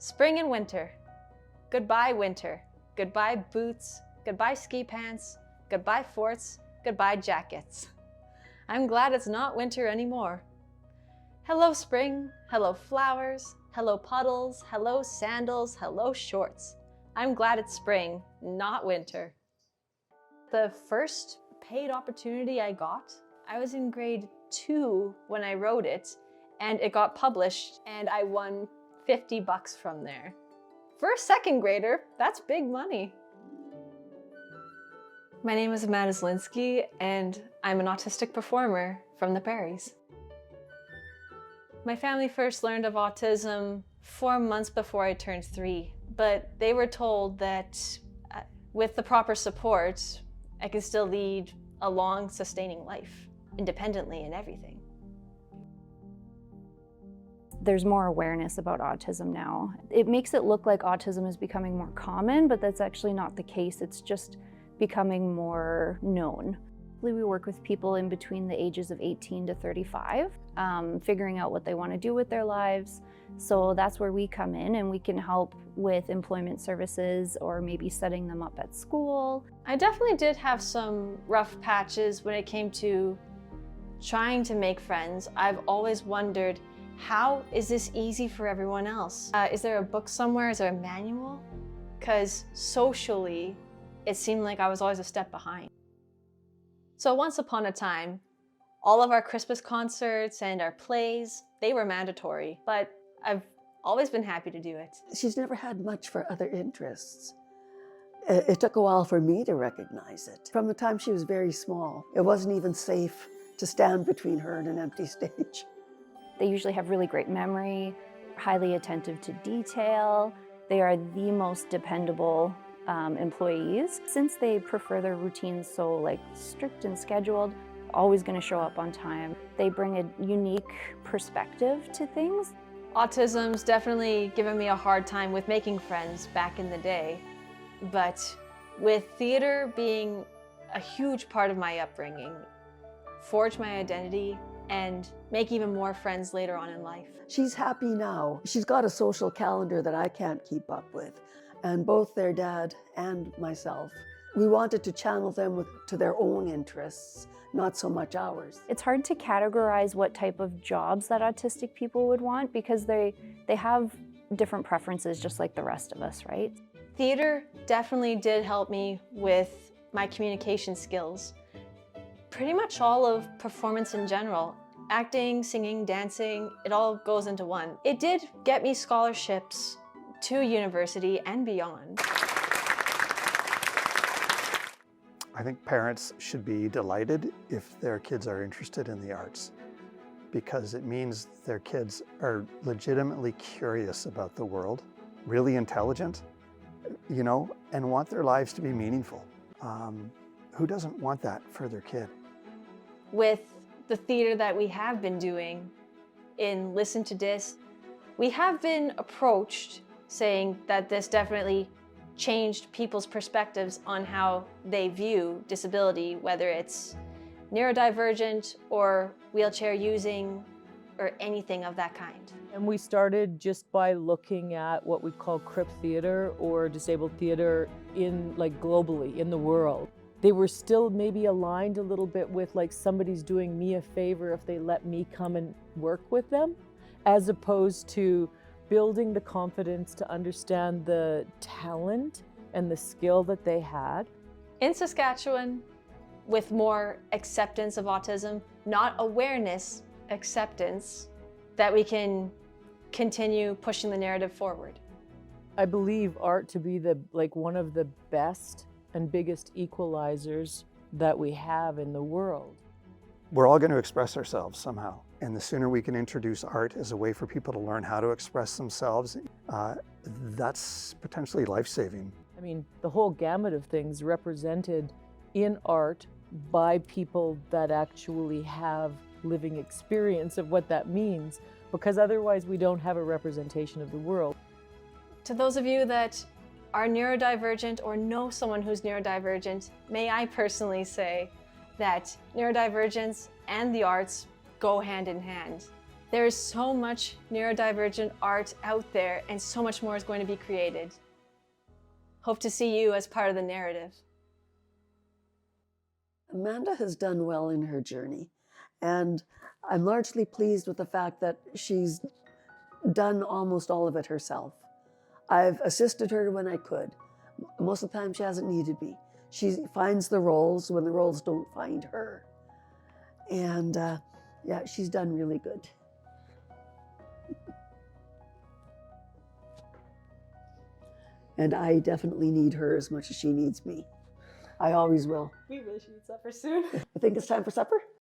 Spring and winter. Goodbye winter. Goodbye boots. Goodbye ski pants. Goodbye forts. Goodbye jackets. I'm glad it's not winter anymore. Hello spring. Hello flowers. Hello puddles. Hello sandals. Hello shorts. I'm glad it's spring, not winter. The first paid opportunity I got, I was in grade 2 when I wrote it, and it got published, and I won $50 from there. For a second grader, that's big money. My name is Ammanda Zelinski, and I'm an autistic performer from the prairies. My family first learned of autism 4 months before I turned 3, but they were told that with the proper support, I could still lead a long, sustaining life, independently in everything. There's more awareness about autism now. It makes it look like autism is becoming more common, but that's actually not the case. It's just becoming more known. We work with people in between the ages of 18 to 35, figuring out what they want to do with their lives. So that's where we come in, and we can help with employment services or maybe setting them up at school. I definitely did have some rough patches when it came to trying to make friends. I've always wondered, how is this easy for everyone else? Is there a book somewhere? Is there a manual? Because socially, it seemed like I was always a step behind. So once upon a time, all of our Christmas concerts and our plays, they were mandatory, but I've always been happy to do it. She's never had much for other interests. It took a while for me to recognize it. From the time she was very small, it wasn't even safe to stand between her and an empty stage. They usually have really great memory, highly attentive to detail. They are the most dependable employees. Since they prefer their routines so strict and scheduled, always going to show up on time. They bring a unique perspective to things. Autism's definitely given me a hard time with making friends back in the day, but with theater being a huge part of my upbringing, forged my identity and make even more friends later on in life. She's happy now. She's got a social calendar that I can't keep up with. And both their dad and myself, we wanted to channel them to their own interests, not so much ours. It's hard to categorize what type of jobs that autistic people would want because they have different preferences just like the rest of us, right? Theater definitely did help me with my communication skills. Pretty much all of performance in general. Acting, singing, dancing, it all goes into one. It did get me scholarships to university and beyond. I think parents should be delighted if their kids are interested in the arts, because it means their kids are legitimately curious about the world, really intelligent, and want their lives to be meaningful. Who doesn't want that for their kid? With the theater that we have been doing in Listen to Dis, we have been approached saying that this definitely changed people's perspectives on how they view disability, whether it's neurodivergent or wheelchair using or anything of that kind. And we started just by looking at what we call CRIP theater or disabled theater in globally in the world. They were still maybe aligned a little bit with somebody's doing me a favor if they let me come and work with them, as opposed to building the confidence to understand the talent and the skill that they had. In Saskatchewan, with more acceptance of autism, not awareness, acceptance, that we can continue pushing the narrative forward. I believe art to be one of the best and biggest equalizers that we have in the world. We're all going to express ourselves somehow, and the sooner we can introduce art as a way for people to learn how to express themselves, that's potentially life-saving. I mean, the whole gamut of things represented in art by people that actually have living experience of what that means, because otherwise we don't have a representation of the world. To those of you that are neurodivergent or know someone who's neurodivergent, may I personally say that neurodivergence and the arts go hand in hand. There is so much neurodivergent art out there, and so much more is going to be created. Hope to see you as part of the narrative. Ammanda has done well in her journey, and I'm largely pleased with the fact that she's done almost all of it herself. I've assisted her when I could. Most of the time she hasn't needed me. She finds the roles when the roles don't find her. And yeah, she's done really good. And I definitely need her as much as she needs me. I always will. We really should eat supper soon. I think it's time for supper.